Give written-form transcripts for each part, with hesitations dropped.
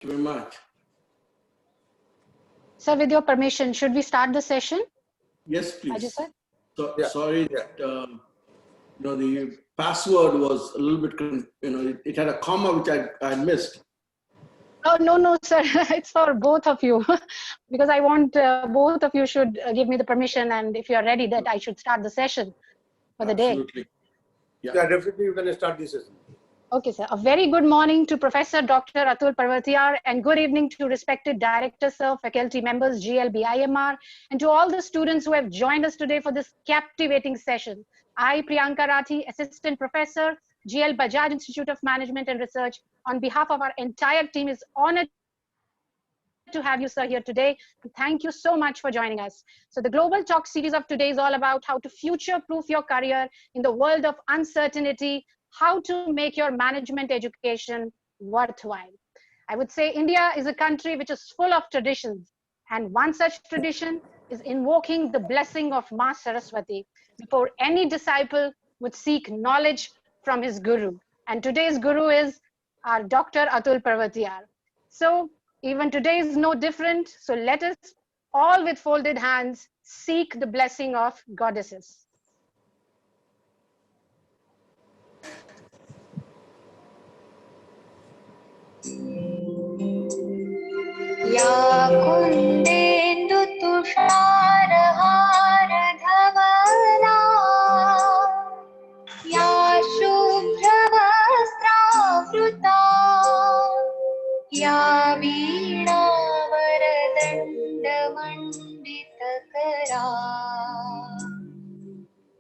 you very much. Sir, with your permission, should we start the session? Yes, please. Ajay sir? So, sorry that the password was a little bit, it had a comma which I missed. Oh, no, sir. It's for both of you because I want both of you should give me the permission, and if you are ready, that I should start the session for the day. Absolutely. Yeah, definitely you can start this session. Okay, sir. A very good morning to Professor Dr. Atul Parvatiyar, and good evening to respected directors, sir, faculty members, GLBIMR, and to all the students who have joined us today for this captivating session. I, Priyanka Rathi, Assistant Professor, GL Bajaj Institute of Management and Research, on behalf of our entire team, is honored to have you, sir, here today. Thank you so much for joining us. So the Global Talk series of today is all about how to future-proof your career in the world of uncertainty, how to make your management education worthwhile. I would say India is a country which is full of traditions, and one such tradition is invoking the blessing of Ma Saraswati before any disciple would seek knowledge from his guru. And today's guru is our Dr. Atul Parvatiyar. So even today is no different. So let us all with folded hands seek the blessing of goddesses. Ya kundendu tusharhar dhavana, ya shubhravastravruta, ya veena varadanda manditakara,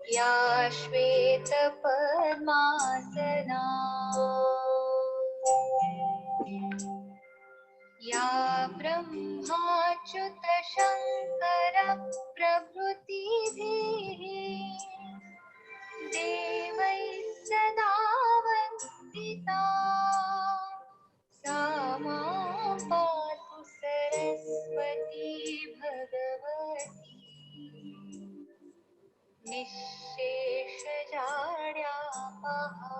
ya shweta padmasana, या ब्रह्माच्युत शंकर प्रभृतिभिः देवैः सदा वन्दिता सा मां पातु Saraswati Bhagwati निःशेषजाड्यापहा.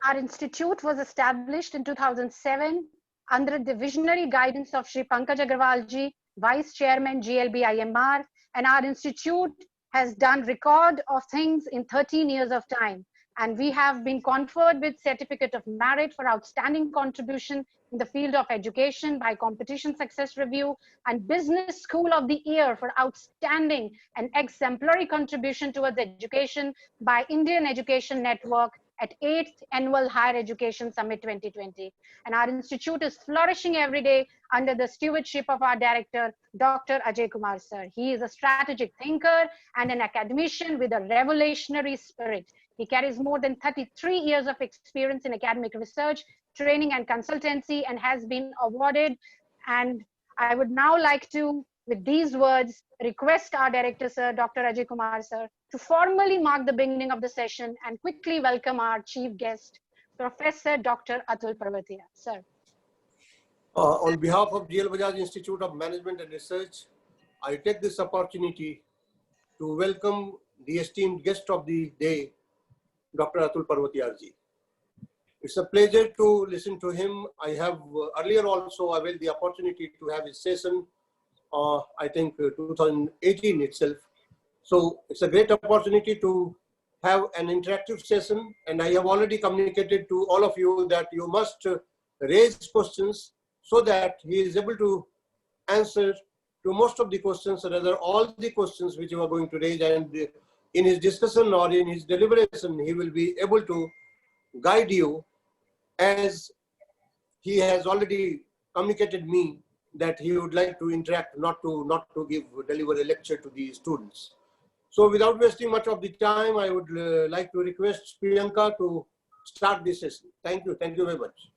Our institute was established in 2007 under the visionary guidance of Shri Pankaj Agarwal ji, Vice Chairman GLBIMR, and our institute has done record of things in 13 years of time. And we have been conferred with Certificate of Merit for outstanding contribution in the field of education by Competition Success Review, and Business School of the Year for outstanding and exemplary contribution towards education by Indian Education Network at 8th Annual Higher Education Summit 2020. And our institute is flourishing every day under the stewardship of our director, Dr. Ajay Kumar, sir. He is a strategic thinker and an academician with a revolutionary spirit. He carries more than 33 years of experience in academic research, training and consultancy, and has been awarded. And I would now like to, with these words, request our director, sir, Dr. Ajay Kumar, sir, to formally mark the beginning of the session and quickly welcome our chief guest, Professor Dr. Atul Parvatiyar, sir. On behalf of GL Bajaj Institute of Management and Research, I take this opportunity to welcome the esteemed guest of the day, Dr. Atul Parvatiyar ji. It's a pleasure to listen to him. I have earlier also availed the opportunity to have his session, I think 2018 itself. So it's a great opportunity to have an interactive session, and I have already communicated to all of you that you must raise questions so that he is able to answer to most of the questions, or rather all the questions which you are going to raise, and in his discussion or in his deliberation, he will be able to guide you, as he has already communicated me that he would like to interact, not to deliver a lecture to the students. So without wasting much of the time, I would like to request Priyanka to start this session. Thank you very much.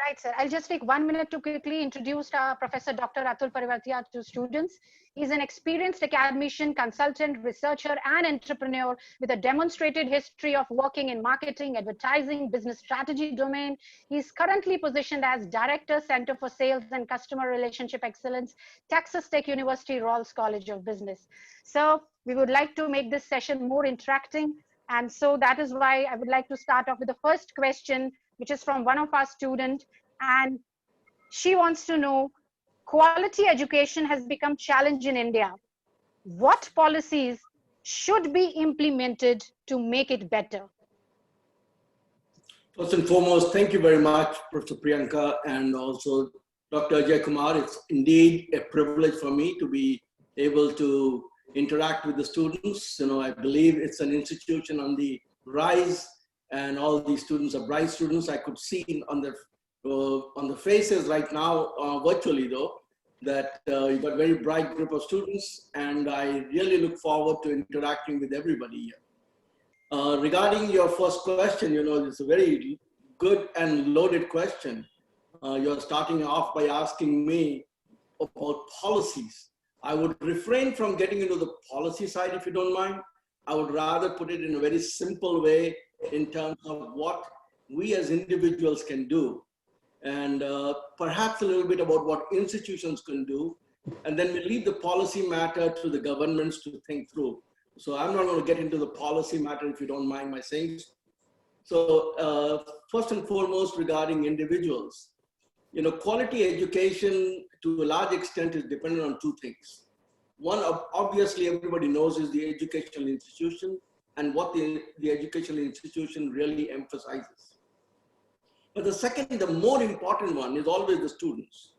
Right, sir. I'll just take 1 minute to quickly introduce Professor Dr. Atul Parvatiyar to students. He's an experienced academician, consultant, researcher, and entrepreneur with a demonstrated history of working in marketing, advertising, business strategy domain. He's currently positioned as Director, Center for Sales and Customer Relationship Excellence, Texas Tech University, Rawls College of Business. So we would like to make this session more interacting. And so that is why I would like to start off with the first question, which is from one of our students, and she wants to know, quality education has become challenge in India. What policies should be implemented to make it better? First and foremost, thank you very much, Professor Priyanka, and also Dr. Ajay Kumar. It's indeed a privilege for me to be able to interact with the students. I believe it's an institution on the rise, and all these students are bright students. I could see on the faces right now, virtually though, that you've got a very bright group of students, and I really look forward to interacting with everybody here. Regarding your first question, it's a very good and loaded question. You're starting off by asking me about policies. I would refrain from getting into the policy side, if you don't mind. I would rather put it in a very simple way in terms of what we as individuals can do, and perhaps a little bit about what institutions can do, and then we leave the policy matter to the governments to think through. So I'm not going to get into the policy matter, if you don't mind my saying. So first and foremost, regarding individuals, quality education to a large extent is dependent on two things. One, obviously everybody knows, is the educational institution and what the educational institution really emphasizes. But the second, the more important one, is always the students.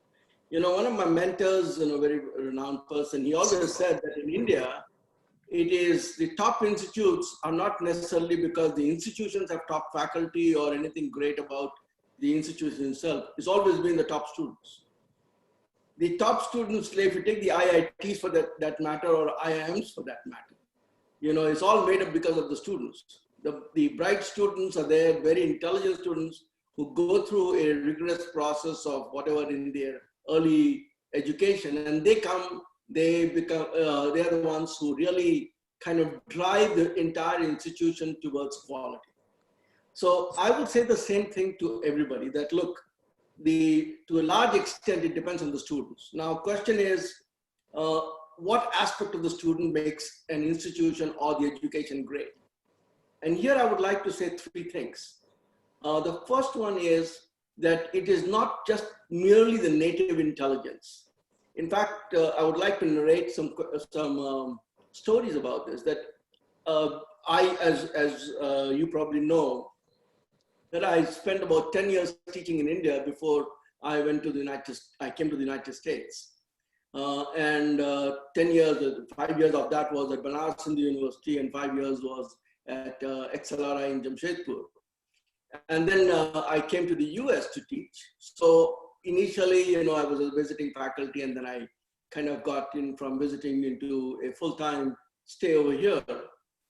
One of my mentors, a very renowned person, he always said that in India, it is the top institutes are not necessarily because the institutions have top faculty or anything great about the institution itself. It's always been the top students. The top students, if you take the IITs for that matter, or IIMs for that matter, it's all made up because of the students. The bright students are there, very intelligent students who go through a rigorous process of whatever in their early education, and they become, they are the ones who really kind of drive the entire institution towards quality. So I would say the same thing to everybody, that look, to a large extent, it depends on the students. Now, question is, what aspect of the student makes an institution or the education great? And here I would like to say three things. The first one is that it is not just merely the native intelligence. In fact, I would like to narrate some stories about this, that as you probably know, that I spent about 10 years teaching in India before I came to the United States. And 10 years, 5 years of that was at Banaras Hindu University, and 5 years was at XLRI in Jamshedpur. And then I came to the US to teach. So initially, I was a visiting faculty, and then I kind of got in from visiting into a full-time stay over here.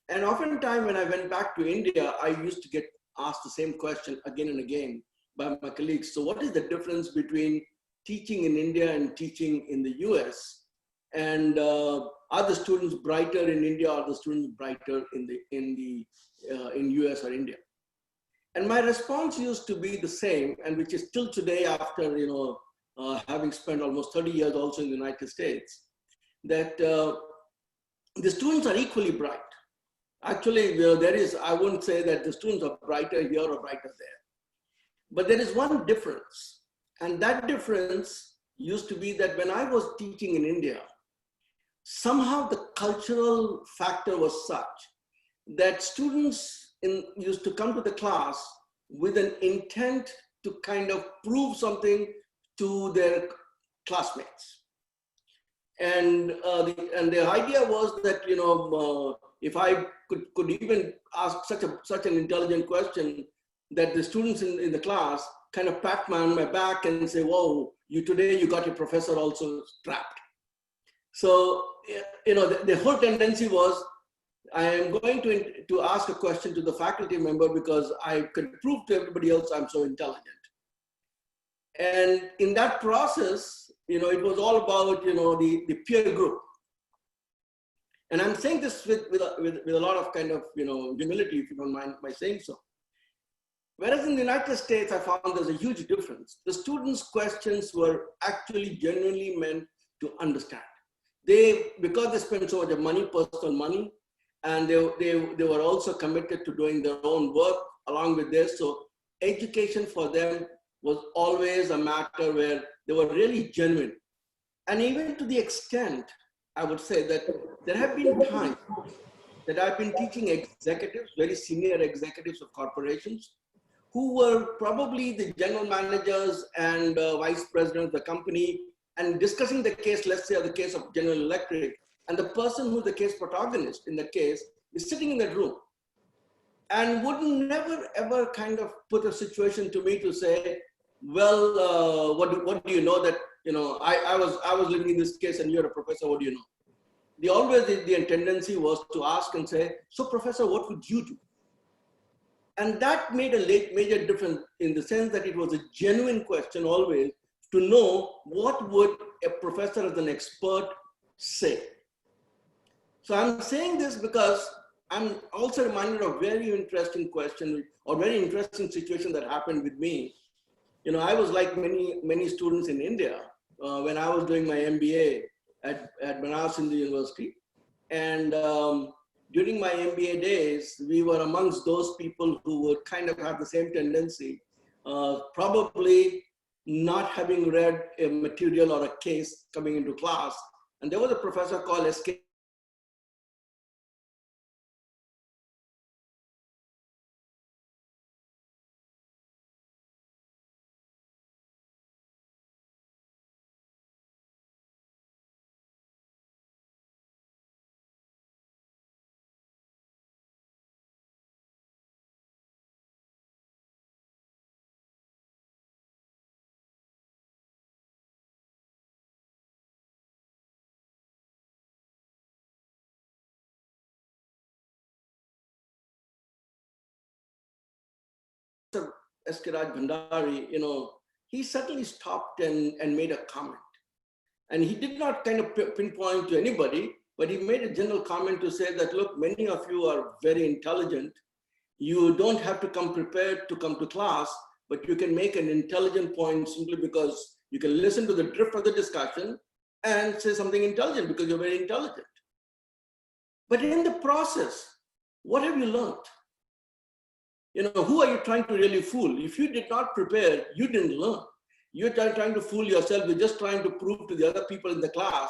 And oftentimes when I went back to India, I used to get asked the same question again and again by my colleagues. So what is the difference between teaching in India and teaching in the US? And are the students brighter in India, or are the students brighter in US or India? And my response used to be the same, and which is still today, after having spent almost 30 years also in the United States, that the students are equally bright. Actually, I wouldn't say that the students are brighter here or brighter there. But there is one difference. And that difference used to be that when I was teaching in India, somehow the cultural factor was such that students used to come to the class with an intent to kind of prove something to their classmates. And the idea was that, if I could even ask such an intelligent question, that the students in the class kind of pat me on my back and say, whoa, today you got your professor also strapped. So, the whole tendency was, I am going to ask a question to the faculty member because I could prove to everybody else I'm so intelligent. And in that process, it was all about, the peer group. And I'm saying this with a lot of kind of, humility, if you don't mind my saying so. Whereas in the United States, I found there's a huge difference. The students' questions were actually genuinely meant to understand. Because they spent so much of money, personal money, and they were also committed to doing their own work along with this. So education for them was always a matter where they were really genuine. And even to the extent, I would say that there have been times that I've been teaching executives, very senior executives of corporations, who were probably the general managers and vice presidents of the company, and discussing the case, let's say the case of General Electric, and the person who's the case protagonist in the case is sitting in that room and would never ever kind of put a situation to me to say, well, what do you know that, I was living in this case and you're a professor, what do you know? The tendency was to ask and say, so professor, what would you do? And that made a major difference in the sense that it was a genuine question always to know what would a professor as an expert say. So I'm saying this because I'm also reminded of very interesting question or very interesting situation that happened with me. I was like many students in India when I was doing my MBA at Banaras Hindu University. And during my MBA days, we were amongst those people who would kind of have the same tendency, probably not having read a material or a case coming into class. And there was a professor called S.K. Raj Bhandari, he suddenly stopped and made a comment. And he did not kind of pinpoint to anybody, but he made a general comment to say that, look, many of you are very intelligent. You don't have to come prepared to come to class, but you can make an intelligent point simply because you can listen to the drift of the discussion and say something intelligent because you're very intelligent. But in the process, what have you learned? Who are you trying to really fool? If you did not prepare, you didn't learn. You're trying to fool yourself. You're just trying to prove to the other people in the class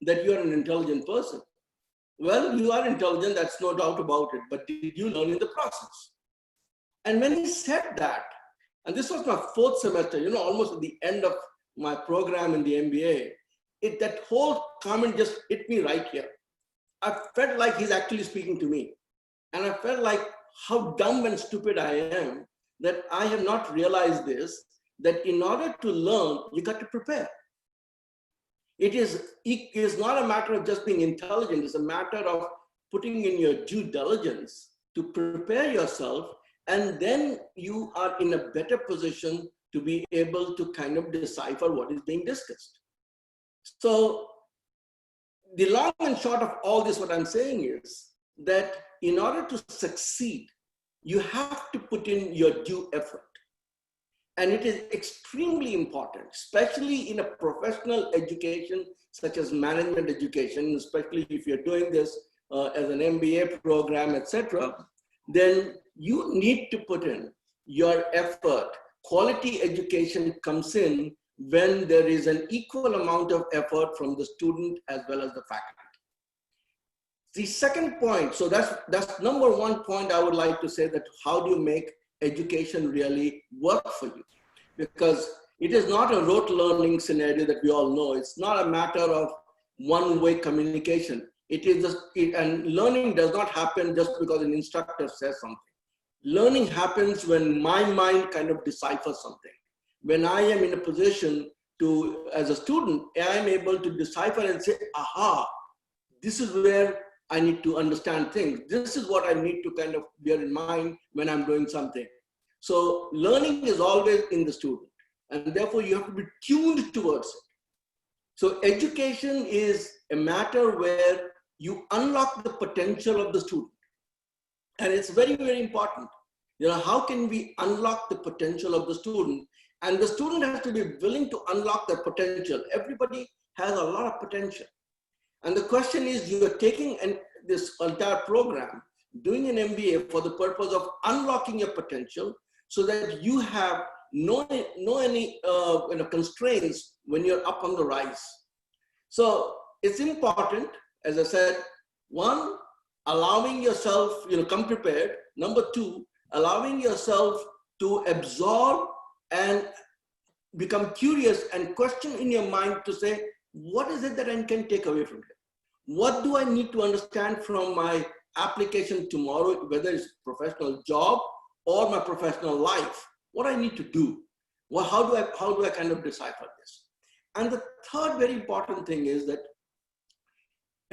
that you're an intelligent person. Well, you are intelligent, that's no doubt about it, but did you learn in the process? And when he said that, and this was my fourth semester, almost at the end of my program in the MBA, that whole comment just hit me right here. I felt like he's actually speaking to me. And I felt like how dumb and stupid I am that I have not realized this, that in order to learn, you got to prepare. It is not a matter of just being intelligent, it's a matter of putting in your due diligence to prepare yourself, and then you are in a better position to be able to kind of decipher what is being discussed. So the long and short of all this, what I'm saying is that in order to succeed, you have to put in your due effort. And it is extremely important, especially in a professional education, such as management education, especially if you're doing this as an MBA program, etc., then you need to put in your effort. Quality education comes in when there is an equal amount of effort from the student as well as the faculty. The second point, so that's number one point I would like to say, that how do you make education really work for you? Because it is not a rote learning scenario that we all know. It's not a matter of one-way communication. And learning does not happen just because an instructor says something. Learning happens when my mind kind of deciphers something. When I am in a position to, as a student, I am able to decipher and say, aha, this is where I need to understand things. This is what I need to kind of bear in mind when I'm doing something. So learning is always in the student. and therefore you have to be tuned towards it. So education is a matter where you unlock the potential of the student. And it's very, very important. You know, how can we unlock the potential of the student? And the student has to be willing to unlock their potential. Everybody has a lot of potential. And the question is, you are taking this entire program, doing an MBA for the purpose of unlocking your potential so that you have no constraints when you're up on the rise. So it's important, as I said, one, allowing yourself, come prepared. Number two, allowing yourself to absorb and become curious and question in your mind to say, what is it that I can take away from it? What do I need to understand from my application tomorrow, whether it's professional job or my professional life? What I need to do? Well, how do I kind of decipher this? And the third very important thing is that,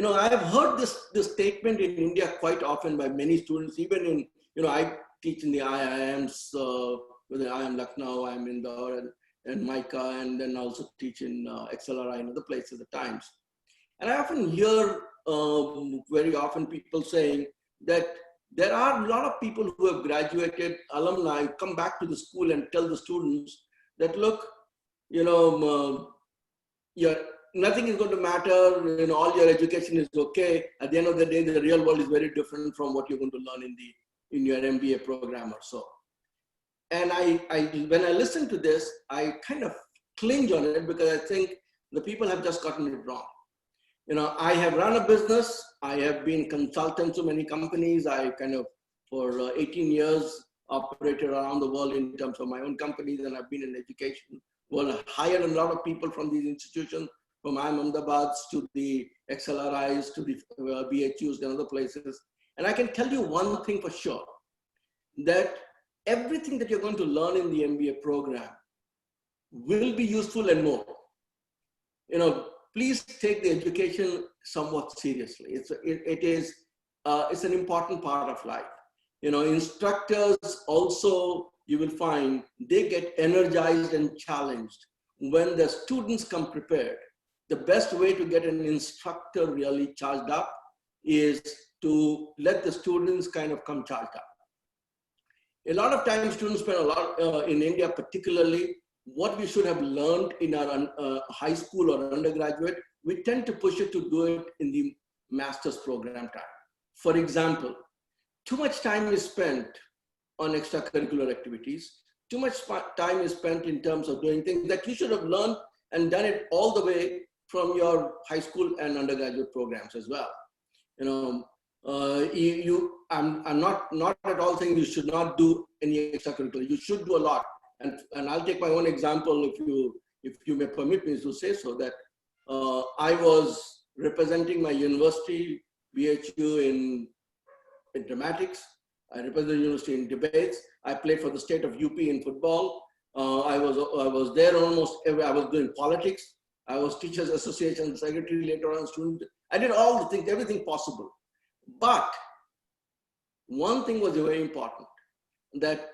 I have heard this statement in India quite often by many students, even in, I teach in the IIMs, whether IIM Lucknow, I'm Indore and Mica, and then also teach in XLRI and other places at times. And I often hear very often people saying that there are a lot of people who have graduated, alumni, come back to the school and tell the students that, look, nothing is going to matter, all your education is okay. At the end of the day, the real world is very different from what you're going to learn in your MBA program or so. And when I listen to this, I kind of clinch on it because I think the people have just gotten it wrong. I have run a business. I have been consultant to many companies. I for 18 years, operated around the world in terms of my own companies, and I've been in education. Well, I hired a lot of people from these institutions, from Ahmedabads to the XLRIs to the BHUs and other places. And I can tell you one thing for sure, that everything that you're going to learn in the MBA program will be useful and more. Please take the education somewhat seriously. It's an important part of life. Instructors also, you will find, they get energized and challenged when the students come prepared. The best way to get an instructor really charged up is to let the students kind of come charged up. A lot of times students spend a lot, in India particularly, what we should have learned in our high school or undergraduate, we tend to push it to do it in the master's program time. For example, too much time is spent on extracurricular activities. Too much time is spent in terms of doing things that you should have learned and done it all the way from your high school and undergraduate programs as well. I'm not at all saying you should not do any extracurricular. You should do a lot. And I'll take my own example if you may permit me to say so, that I was representing my university, BHU in dramatics. I represented the university in debates. I played for the state of UP in football. I was there almost I was doing politics. I was teachers association secretary, later on student. I did all the things, everything possible. But one thing was very important, that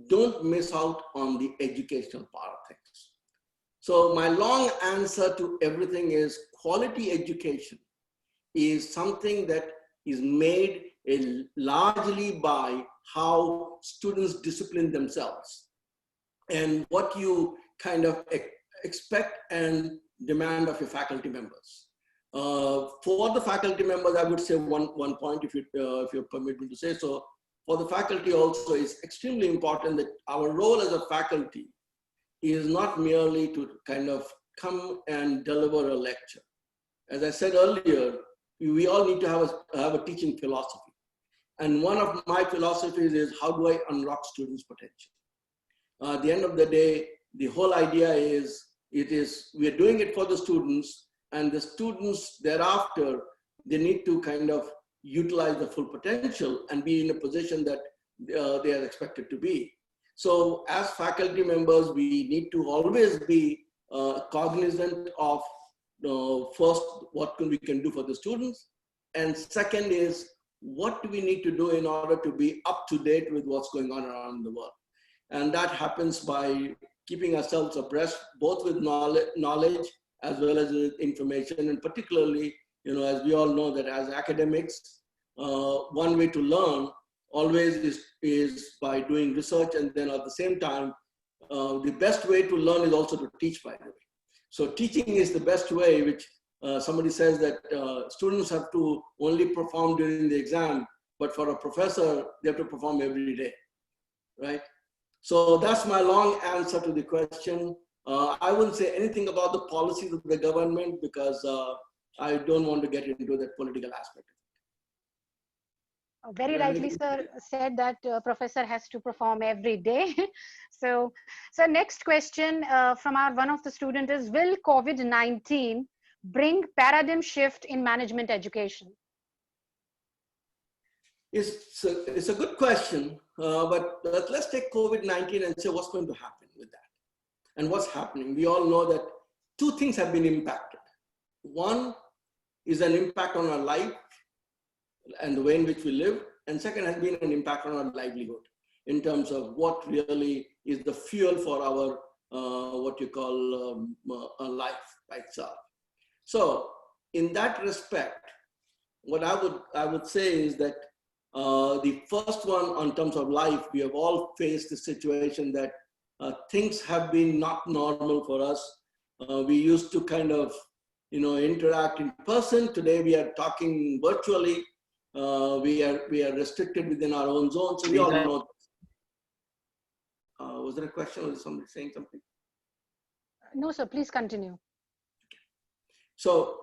don't miss out on the educational part of things. So my long answer to everything is quality education is something that is made largely by how students discipline themselves and what you kind of expect and demand of your faculty members. For the faculty members, I would say one point, if you permit me to say so. For the faculty also, it's extremely important that our role as a faculty is not merely to kind of come and deliver a lecture. As I said earlier, we all need to have a teaching philosophy. And one of my philosophies is, how do I unlock students' potential? At the end of the day, the whole idea is, we're doing it for the students, and the students thereafter, they need to kind of utilize the full potential and be in a position that they are expected to be. So as faculty members, we need to always be cognizant of first, what we can do for the students. And second is, what do we need to do in order to be up to date with what's going on around the world? And that happens by keeping ourselves abreast, both with knowledge as well as with information. And particularly, as we all know that as academics, one way to learn always is by doing research. And then at the same time, the best way to learn is also to teach, by the way. So teaching is the best way, which somebody says that students have to only perform during the exam, but for a professor, they have to perform every day, right? So that's my long answer to the question. I wouldn't say anything about the policies of the government because I don't want to get into that political aspect. Very rightly, sir, said that professor has to perform every day. So next question from one of the students is, will COVID-19 bring paradigm shift in management education? It's a good question, but let's take COVID-19 and say what's going to happen with that and what's happening. We all know that two things have been impacted. One is an impact on our life and the way in which we live. And second has been an impact on our livelihood in terms of what really is the fuel for our, what you call life by itself. So in that respect, what I would say is that the first one in terms of life, we have all faced the situation that things have been not normal for us. We used to kind of, interact in person. Today we are talking virtually. We are restricted within our own zone. So we all know this. Was there a question or was somebody saying something? No, sir, please continue. So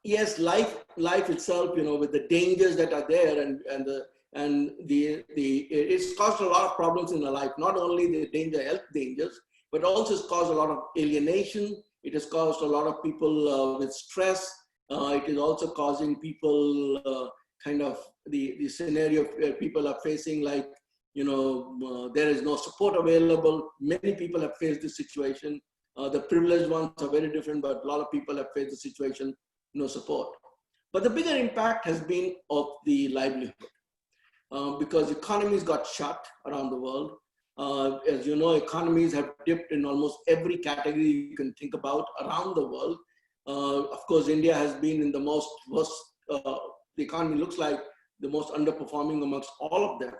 yes, life itself, with the dangers that are there and it's caused a lot of problems in our life, not only the health dangers, but also it's caused a lot of alienation. It has caused a lot of people with stress. It is also causing people kind of the scenario where people are facing like, there is no support available. Many people have faced this situation. The privileged ones are very different, but a lot of people have faced the situation, no support. But the bigger impact has been of the livelihood because economies got shut around the world. As you know, economies have dipped in almost every category you can think about around the world. Of course, India has been in the worst, the economy looks like the most underperforming amongst all of them.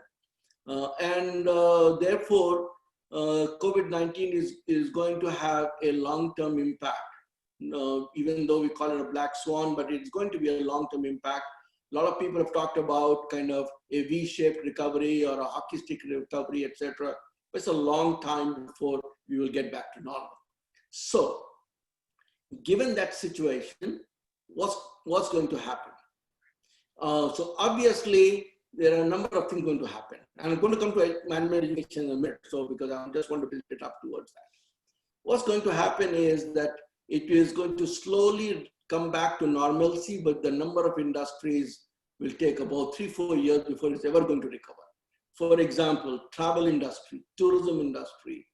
Therefore, COVID-19 is going to have a long-term impact. Even though we call it a black swan, but it's going to be a long-term impact. A lot of people have talked about kind of a V-shaped recovery or a hockey stick recovery, etc. It's a long time before we will get back to normal. So, given that situation, what's going to happen? So obviously, there are a number of things going to happen. And I'm going to come to management education in a minute, so because I just want to build it up towards that. What's going to happen is that it is going to slowly come back to normalcy, but the number of industries will take about 3-4 years before it's ever going to recover. For example, travel industry, tourism industry,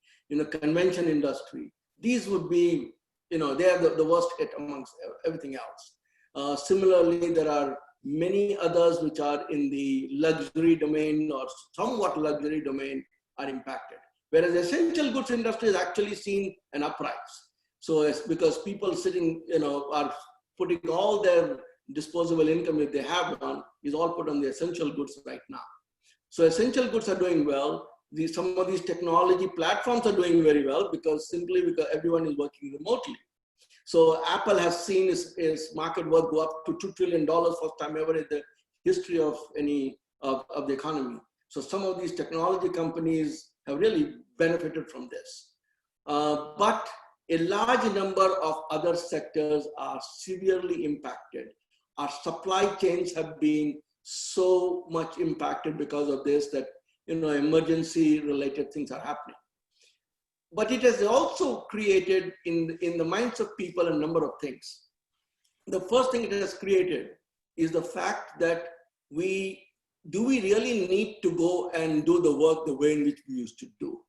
convention industry. These would be, they are the worst hit amongst everything else. Similarly, there are many others which are in the luxury domain or somewhat luxury domain are impacted. Whereas the essential goods industry has actually seen an uprise. So it's because people sitting, are putting all their disposable income if they have one is all put on the essential goods right now. So essential goods are doing well. Some of these technology platforms are doing very well because everyone is working remotely. So Apple has seen its market worth go up to $2 trillion first time ever in the history of the economy. So some of these technology companies have really benefited from this. But a large number of other sectors are severely impacted. Our supply chains have been so much impacted because of this that, emergency related things are happening. But it has also created in the minds of people a number of things. The first thing it has created is the fact that do we really need to go and do the work the way in which we used to do?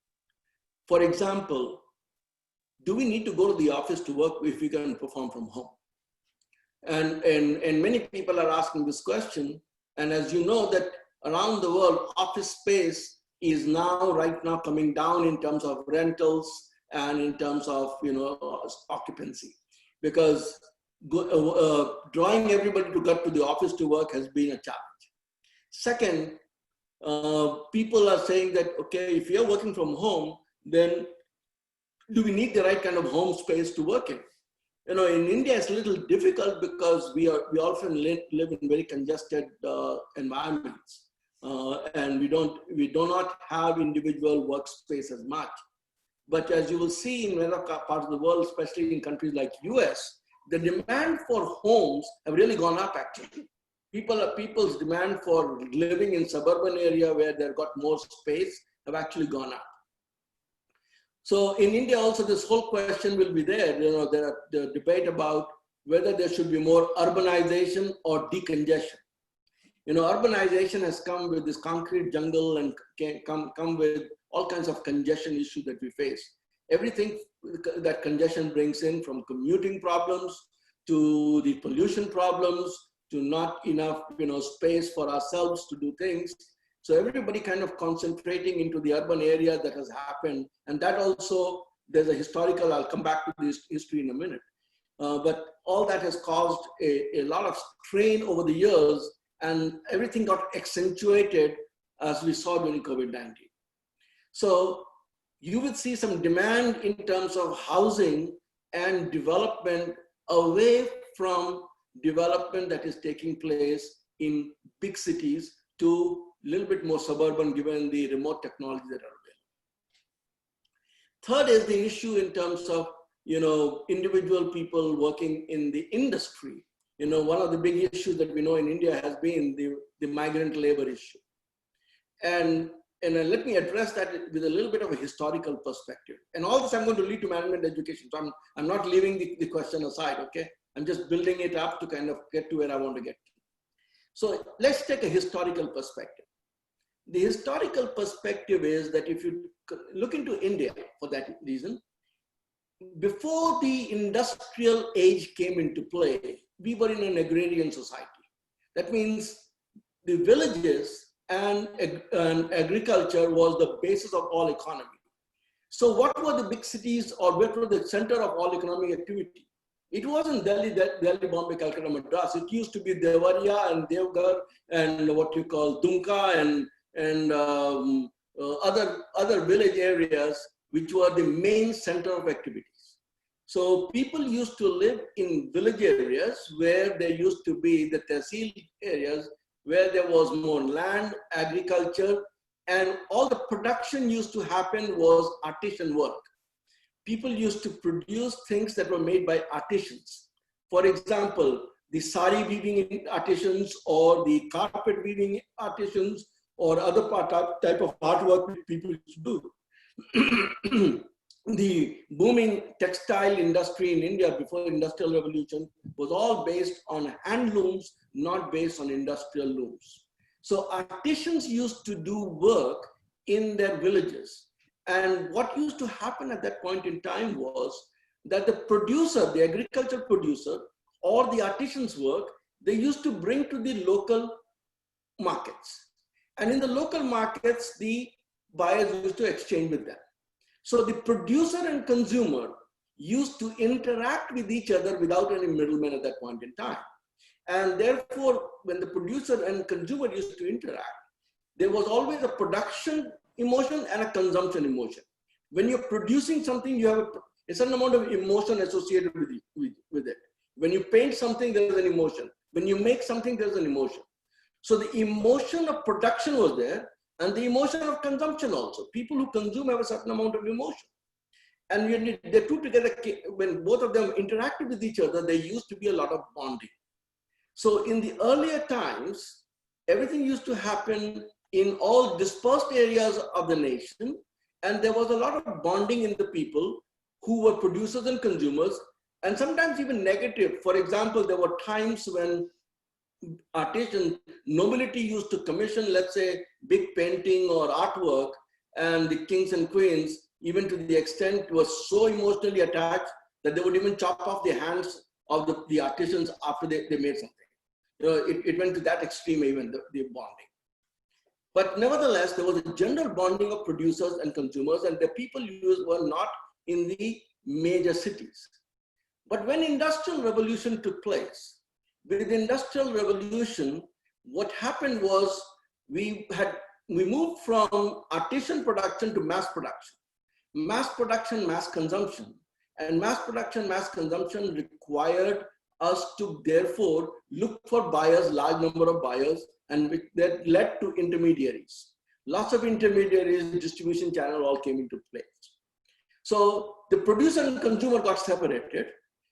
For example, do we need to go to the office to work if we can perform from home? And many people are asking this question. And as you know that around the world, office space is right now coming down in terms of rentals. and in terms of, occupancy, because drawing everybody to get to the office to work has been a challenge. Second, people are saying that, okay, if you're working from home, then do we need the right kind of home space to work in? In India, it's a little difficult because we often live in very congested environments, and we do not have individual workspace as much. But as you will see in other parts of the world, especially in countries like US, the demand for homes have really gone up actually. People's demand for living in suburban area where they've got more space have actually gone up. So in India also, this whole question will be there. There are the debate about whether there should be more urbanization or decongestion. Urbanization has come with this concrete jungle and can come with all kinds of congestion issues that we face. Everything that congestion brings in, from commuting problems to the pollution problems to not enough space for ourselves to do things. So everybody kind of concentrating into the urban area that has happened. And that also, there's a historical, I'll come back to this history in a minute. But all that has caused a lot of strain over the years, and everything got accentuated as we saw during COVID-19. So you would see some demand in terms of housing and development away from development that is taking place in big cities to a little bit more suburban, given the remote technologies that are available. Third is the issue in terms of, individual people working in the industry. One of the big issues that we know in India has been the migrant labor issue. And let me address that with a little bit of a historical perspective. And all this I'm going to lead to management education. So I'm not leaving the question aside, okay? I'm just building it up to kind of get to where I want to get to. So let's take a historical perspective. The historical perspective is that if you look into India for that reason, before the industrial age came into play, we were in an agrarian society. That means the villages and agriculture was the basis of all economy. So what were the big cities, or what were the center of all economic activity? It wasn't Delhi, Bombay, Calcutta, Madras. It used to be Devariya and Devgarh and what you call Dunka and other village areas, which were the main center of activities. So people used to live in village areas where there used to be the tehsil areas, where there was more land, agriculture, and all the production used to happen was artisan work. People used to produce things that were made by artisans. For example, the sari weaving artisans or the carpet weaving artisans or other type of artwork people used to do. The booming textile industry in India before the Industrial Revolution was all based on handlooms, not based on industrial looms. So artisans used to do work in their villages. And what used to happen at that point in time was that the producer, the agriculture producer, or the artisan's work, they used to bring to the local markets. And in the local markets, the buyers used to exchange with them. So the producer and consumer used to interact with each other without any middlemen at that point in time. And therefore, when the producer and consumer used to interact, there was always a production emotion and a consumption emotion. When you're producing something, you have a certain amount of emotion associated with it. When you paint something, there's an emotion. When you make something, there's an emotion. So the emotion of production was there, and the emotion of consumption also. People who consume have a certain amount of emotion. And when the two together, when both of them interacted with each other, there used to be a lot of bonding. So in the earlier times, everything used to happen in all dispersed areas of the nation, and there was a lot of bonding in the people who were producers and consumers, and sometimes even negative. For example, there were times when artisan nobility used to commission, let's say, big painting or artwork, and the kings and queens, even to the extent, were so emotionally attached that they would even chop off the hands of the artisans after they made something. It went to that extreme, even the bonding. But nevertheless, there was a general bonding of producers and consumers, and the people were not in the major cities. But when industrial revolution took place, with the industrial revolution, what happened was we moved from artisan production to mass production. Mass production, mass consumption. And mass production, mass consumption required us to therefore look for buyers, large number of buyers, and that led to intermediaries. Lots of intermediaries, distribution channel all came into place. So the producer and consumer got separated,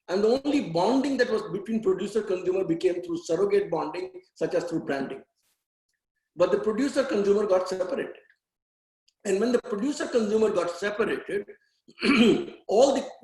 and the only bonding that was between producer and consumer became through surrogate bonding, such as through branding. But the producer consumer got separated. And when the producer consumer got separated,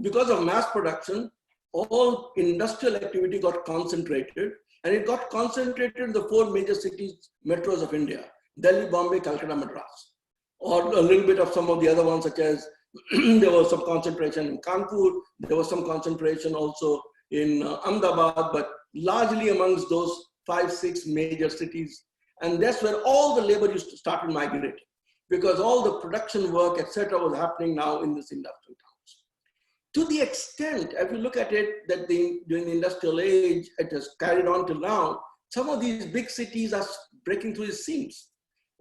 because of mass production, all industrial activity got concentrated, and it got concentrated in the 4 major cities, metros of India: Delhi, Bombay, Calcutta, Madras, or a little bit of some of the other ones, such as there was some concentration in Kanpur, there was some concentration also in Ahmedabad, but largely amongst those 5, 6 major cities. And that's where all the labor used to start migrating, because all the production work, etc., was happening now in this industrial towns. To the extent, if you look at it, that during the industrial age, it has carried on till now, some of these big cities are breaking through the seams.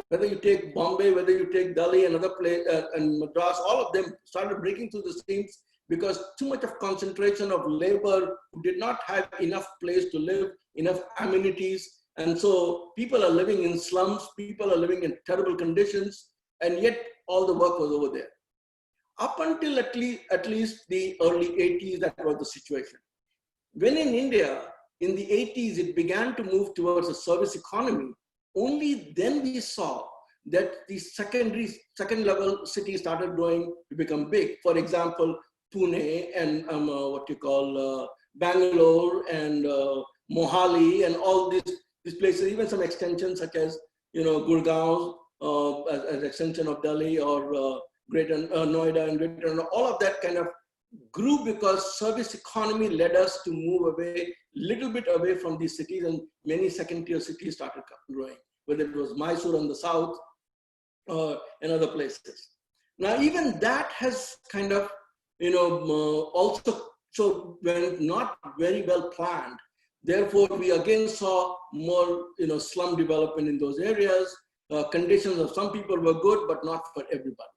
Whether you take Bombay, whether you take Delhi, and other place, and Madras, all of them started breaking through the seams because too much of concentration of labor who did not have enough place to live, enough amenities. And so people are living in slums, people are living in terrible conditions, and yet all the work was over there. Up until at least the early 80s, that was the situation. When in India, in the 80s, it began to move towards a service economy, only then we saw that the second level cities started growing to become big. For example, Pune and Bangalore and Mohali and all these places, even some extensions such as, Gurgaon as extension of Delhi, or Greater Noida and Greater, all of that kind of grew because service economy led us to move away, little bit away from these cities, and many second tier cities started growing, whether it was Mysore in the south and other places. Now, even that has kind of, also, so when not very well planned, therefore we again saw more, slum development in those areas. Conditions of some people were good, but not for everybody.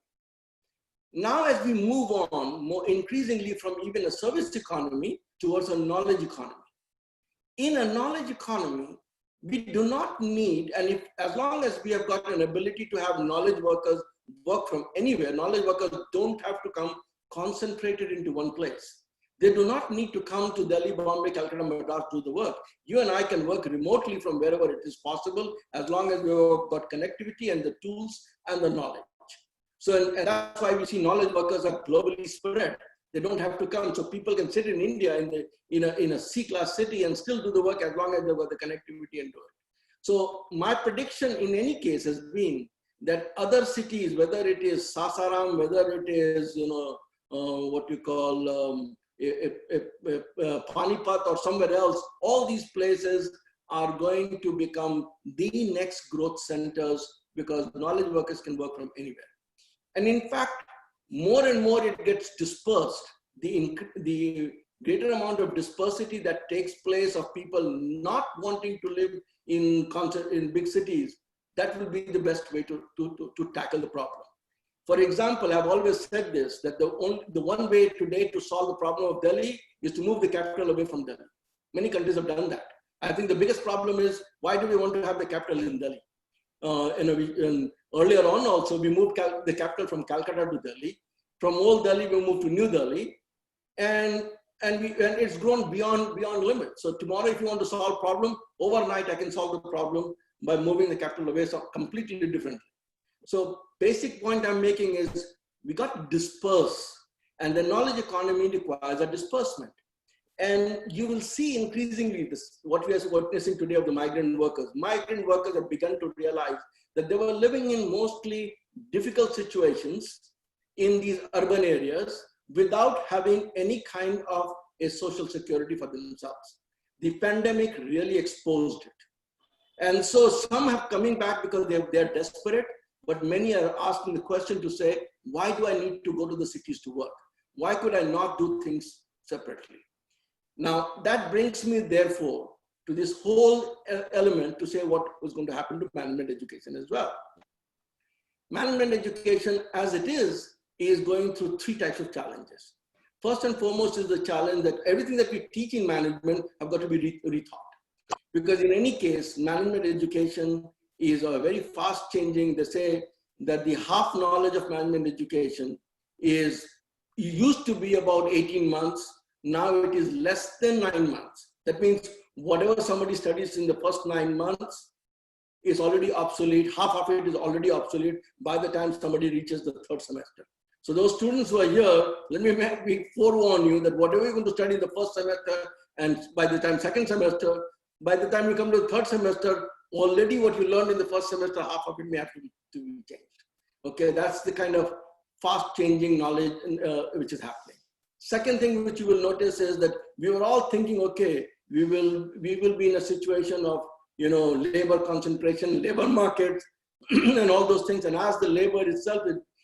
Now, as we move on more increasingly from even a service economy towards a knowledge economy. In a knowledge economy, we do not need, and as long as we have got an ability to have knowledge workers work from anywhere, knowledge workers don't have to come concentrated into one place. They do not need to come to Delhi, Bombay, Calcutta, Madras to do the work. You and I can work remotely from wherever it is possible, as long as we've got connectivity and the tools and the knowledge. So, and that's why we see knowledge workers are globally spread. They don't have to come. So people can sit in India in a C-class city and still do the work as long as they've got the connectivity and do it. So my prediction in any case has been that other cities, whether it is Sasaram, whether it is, Panipat or somewhere else, all these places are going to become the next growth centers because knowledge workers can work from anywhere. And in fact, more and more it gets dispersed. The greater amount of dispersity that takes place of people not wanting to live in big cities, that will be the best way to tackle the problem. For example, I've always said this, that the one way today to solve the problem of Delhi is to move the capital away from Delhi. Many countries have done that. I think the biggest problem is, why do we want to have the capital in Delhi? Earlier on also, we moved the capital from Calcutta to Delhi. From old Delhi, we moved to New Delhi. And it's grown beyond limits. So tomorrow, if you want to solve a problem, overnight I can solve the problem by moving the capital away completely differently. So basic point I'm making is we got to disperse, and the knowledge economy requires a disbursement. And you will see increasingly this, what we are witnessing today of the migrant workers. Migrant workers have begun to realize that they were living in mostly difficult situations in these urban areas without having any kind of a social security for themselves. The pandemic really exposed it. And so some have coming back because they're desperate, but many are asking the question to say, why do I need to go to the cities to work? Why could I not do things separately? Now, that brings me, therefore, to this whole element to say what was going to happen to management education as well. Management education, as it is going through three types of challenges. First and foremost is the challenge that everything that we teach in management have got to be rethought. Because in any case, management education is a very fast changing. They say that the half knowledge of management education used to be about 18 months. Now it is less than 9 months. That means whatever somebody studies in the first 9 months is already obsolete. Half of it is already obsolete by the time somebody reaches the third semester. So those students who are here, let me forewarn you that whatever you're going to study in the first semester, and by the time second semester, by the time you come to the third semester, already what you learned in the first semester, half of it may have to be changed. Okay, that's the kind of fast changing knowledge which is happening. Second thing which you will notice is that we were all thinking, okay, we will be in a situation of, you know, labor concentration, labor markets, and all those things. And as the labor itself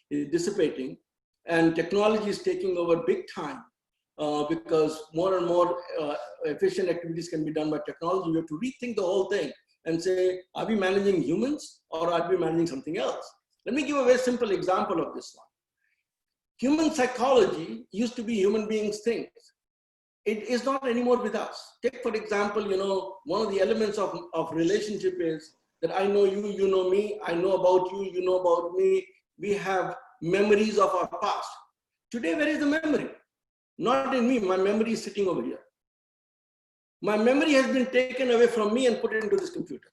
is dissipating, and technology is taking over big time, because more and more efficient activities can be done by technology, we have to rethink the whole thing and say, are we managing humans or are we managing something else? Let me give a very simple example of this one. Human psychology used to be human beings' things. It is not anymore with us. Take, for example, you know, one of the elements of relationship is that I know you, you know me, I know about you, you know about me. We have memories of our past. Today, where is the memory? Not in me. My memory is sitting over here. My memory has been taken away from me and put into this computer.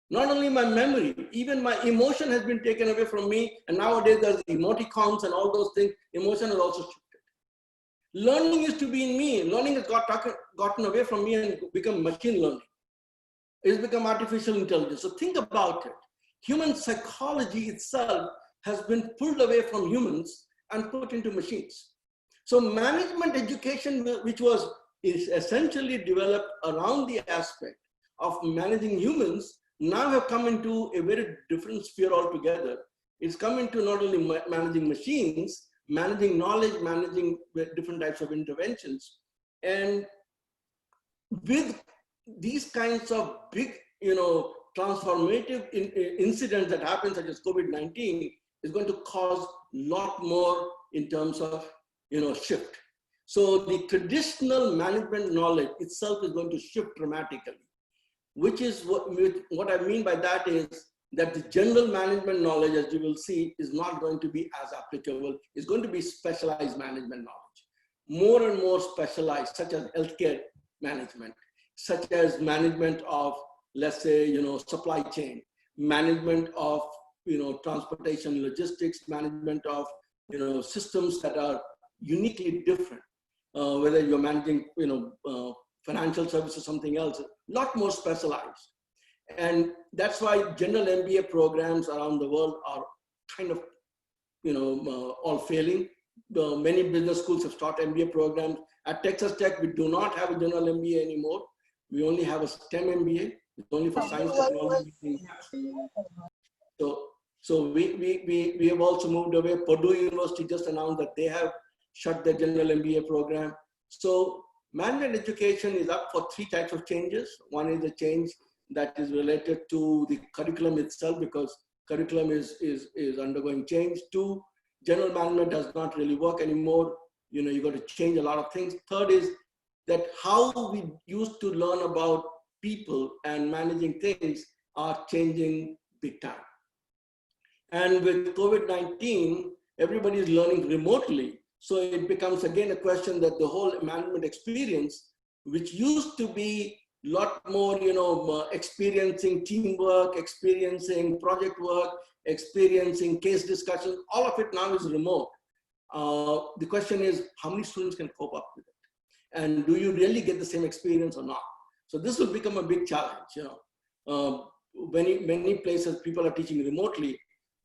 Not only my memory, even my emotion has been taken away from me. And nowadays there's emoticons and all those things. Emotion is also shifted. Learning used to be in me. Learning has gotten away from me and become machine learning. It's become artificial intelligence. So think about it. Human psychology itself has been pulled away from humans and put into machines. So management education, which is essentially developed around the aspect of managing humans, now have come into a very different sphere altogether. It's come into not only managing machines, managing knowledge, managing different types of interventions. And with these kinds of big, you know, transformative incidents that happen, such as COVID-19, is going to cause a lot more in terms of, you know, shift. So the traditional management knowledge itself is going to shift dramatically, which is what I mean by that is that the general management knowledge, as you will see, is not going to be as applicable. It's going to be specialized management knowledge, more and more specialized, such as healthcare management, such as management of, let's say, you know, supply chain, management of, you know, transportation, logistics, management of, you know, systems that are uniquely different, whether you're managing, you know, financial services, something else, a lot more specialized. And that's why general MBA programs around the world are kind of, you know, all failing. Many business schools have started MBA programs. At Texas Tech, we do not have a general MBA anymore. We only have a STEM MBA. It's only for science, technology. So we have also moved away. Purdue University just announced that they have shut their general MBA program. So management education is up for three types of changes. One is a change that is related to the curriculum itself, because curriculum is undergoing change. Two, general management does not really work anymore. You know, you got to change a lot of things. Third is that how we used to learn about people and managing things are changing big time. And with COVID-19, everybody is learning remotely. So it becomes again a question that the whole management experience, which used to be a lot more, you know, experiencing teamwork, experiencing project work, experiencing case discussion, all of it now is remote. The question is, how many students can cope up with it? And do you really get the same experience or not? So this will become a big challenge, you know. Many places people are teaching remotely.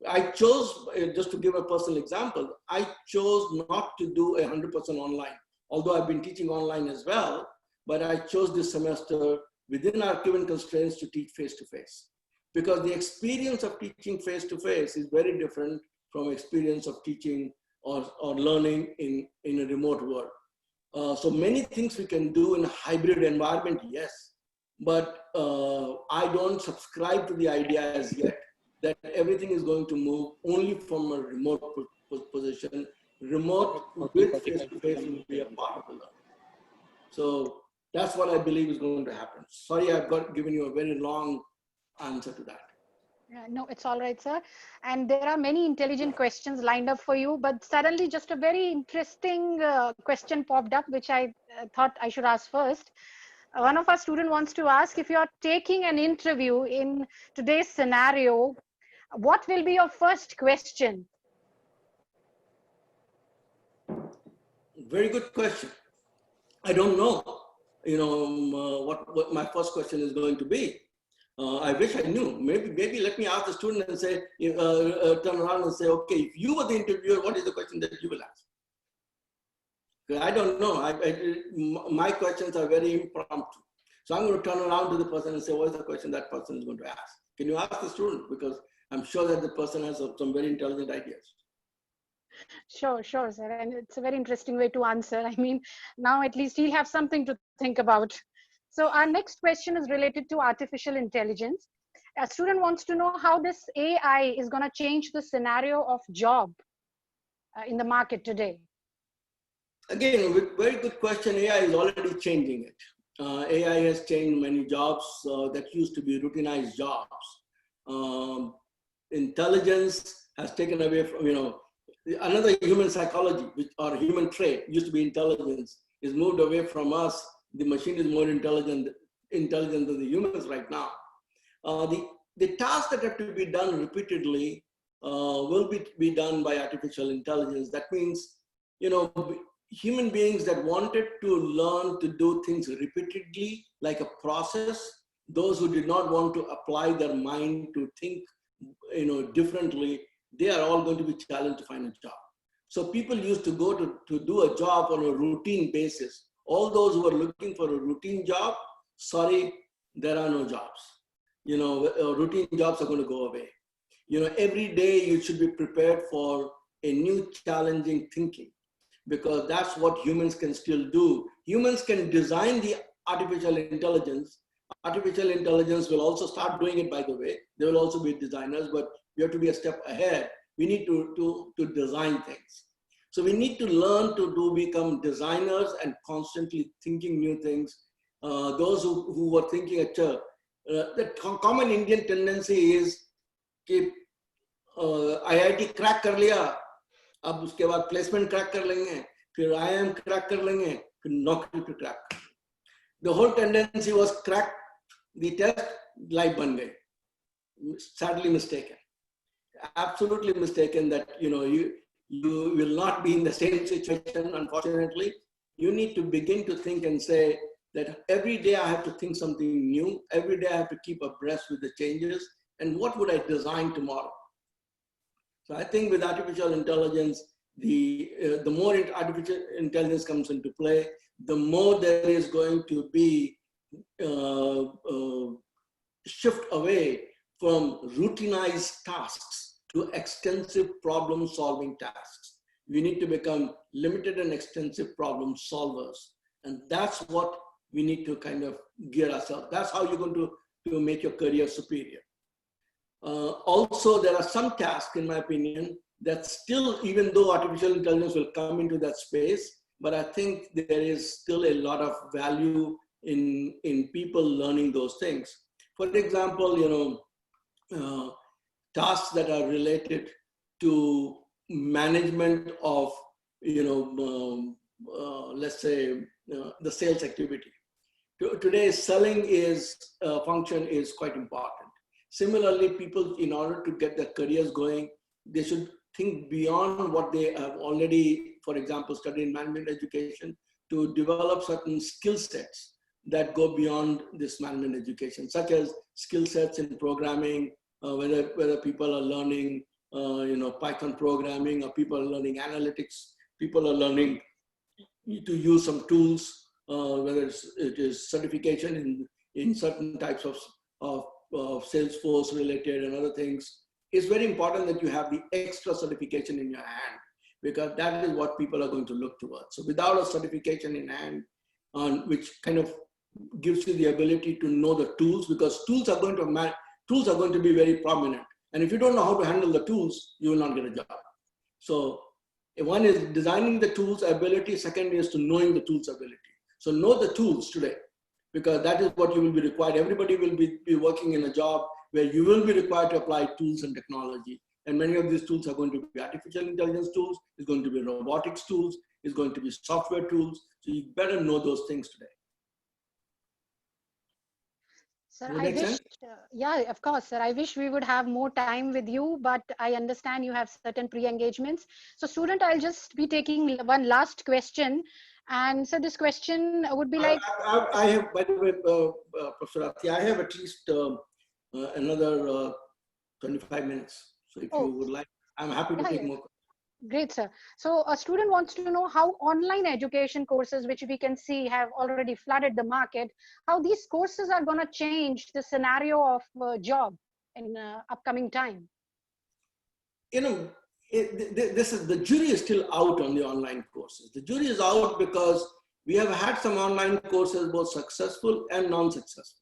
I chose, just to give a personal example, I chose not to do 100% online, although I've been teaching online as well, but I chose this semester within our given constraints to teach face-to-face, because the experience of teaching face-to-face is very different from experience of teaching or learning in a remote world. So many things we can do in a hybrid environment, yes, but I don't subscribe to the idea as yet that everything is going to move only from a remote position. Remote with face-to-face will be a part of the learning. So that's what I believe is going to happen. Sorry, I've given you a very long answer to that. No, it's all right, sir. And there are many intelligent questions lined up for you, but suddenly just a very interesting question popped up, which I thought I should ask first. One of our students wants to ask, if you're taking an interview in today's scenario, what will be your first question? Very good question. I don't know, what my first question is going to be. I wish I knew. Maybe let me ask the student and say, turn around and say, okay, if you were the interviewer, what is the question that you will ask? I don't know. My questions are very impromptu. So I'm going to turn around to the person and say, what is the question that person is going to ask? Can you ask the student? Because I'm sure that the person has some very intelligent ideas. Sure, sure, sir. And it's a very interesting way to answer. I mean, now at least he'll have something to think about. So our next question is related to artificial intelligence. A student wants to know how this AI is going to change the scenario of job in the market today. Again, very good question. AI is already changing it. AI has changed many jobs that used to be routinized jobs. Intelligence has taken away from, another human psychology or human trait used to be intelligence is moved away from us. The machine is more intelligent than the humans right now. The tasks that have to be done repeatedly will be done by artificial intelligence. That means, human beings that wanted to learn to do things repeatedly, like a process, those who did not want to apply their mind to think, differently, they are all going to be challenged to find a job. So people used to go to do a job on a routine basis. All those who are looking for a routine job, sorry, there are no jobs. Routine jobs are going to go away. Every day you should be prepared for a new challenging thinking, because that's what humans can still do. Humans can design the artificial intelligence. Artificial intelligence will also start doing it, by the way. They will also be designers, but we have to be a step ahead. We need to design things. So we need to learn to become designers and constantly thinking new things. Those who were thinking the common Indian tendency is कि IIT crack कर लिया, अब उसके बाद placement crack कर लेंगे, फिर IIM crack कर लेंगे, फिर नौकरी पे crack. The whole tendency was crack the test, life बन गई. Sadly mistaken. Absolutely mistaken that you will not be in the same situation, unfortunately. You need to begin to think and say that every day I have to think something new. Every day I have to keep abreast with the changes. And what would I design tomorrow? So I think with artificial intelligence, the more artificial intelligence comes into play, the more there is going to be shift away from routinized tasks to extensive problem-solving tasks. We need to become limited and extensive problem solvers. And that's what we need to kind of gear ourselves. That's how you're going to make your career superior. Also, there are some tasks, in my opinion, that still, even though artificial intelligence will come into that space, but I think there is still a lot of value in people learning those things. For example, tasks that are related to management of, let's say, the sales activity. Today, selling function is quite important. Similarly, people, in order to get their careers going, they should think beyond what they have already, for example, studied in management education, to develop certain skill sets that go beyond this management education, such as skill sets in programming, whether people are learning, Python programming, or people are learning analytics, people are learning to use some tools, whether it is certification in certain types of Salesforce related and other things. It's very important that you have the extra certification in your hand. because that is what people are going to look towards. So without a certification in hand, which kind of gives you the ability to know the tools, because tools are going to be very prominent. And if you don't know how to handle the tools, you will not get a job. So one is designing the tools ability. Second is to knowing the tools ability. So know the tools today, because that is what you will be required. Everybody will be working in a job where you will be required to apply tools and technology. And many of these tools are going to be artificial intelligence tools, it's going to be robotics tools, it's going to be software tools. So you better know those things today. Sir, I wish, yeah, of course, sir. I wish we would have more time with you, but I understand you have certain pre-engagements. So student, I'll just be taking one last question. And so this question would be like... I have, by the way, Professor Athi, I have at least another 25 minutes. So if you would like, I'm happy to take more. Great, sir. So a student wants to know how online education courses, which we can see have already flooded the market, how these courses are going to change the scenario of job in upcoming time. You know, the jury is still out on the online courses. The jury is out because we have had some online courses, both successful and non-successful.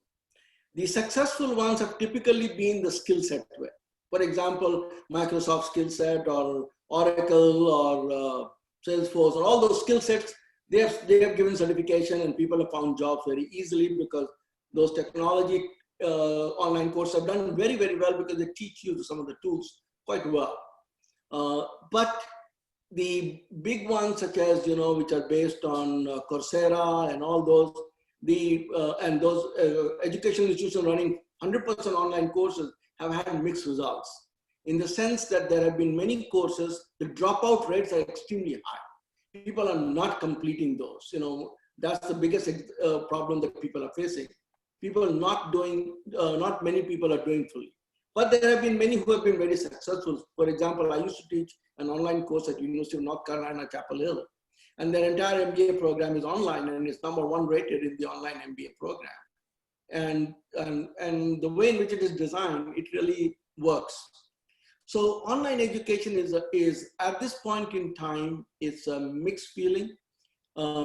The successful ones have typically been the skill set way. For example, Microsoft skill set or Oracle or Salesforce or all those skill sets, they have given certification and people have found jobs very easily because those technology online courses have done very, very well because they teach you some of the tools quite well. But the big ones such as, you know, which are based on Coursera and all those, and those education institutions running 100% online courses have had mixed results. In the sense that there have been many courses, the dropout rates are extremely high. People are not completing those. You know, that's the biggest problem that people are facing. People are not doing, not many people are doing fully. But there have been many who have been very successful. For example, I used to teach an online course at University of North Carolina, Chapel Hill. And their entire MBA program is online and it's #1 rated in the online MBA program. And the way in which it is designed, it really works. So online education is at this point in time, it's a mixed feeling,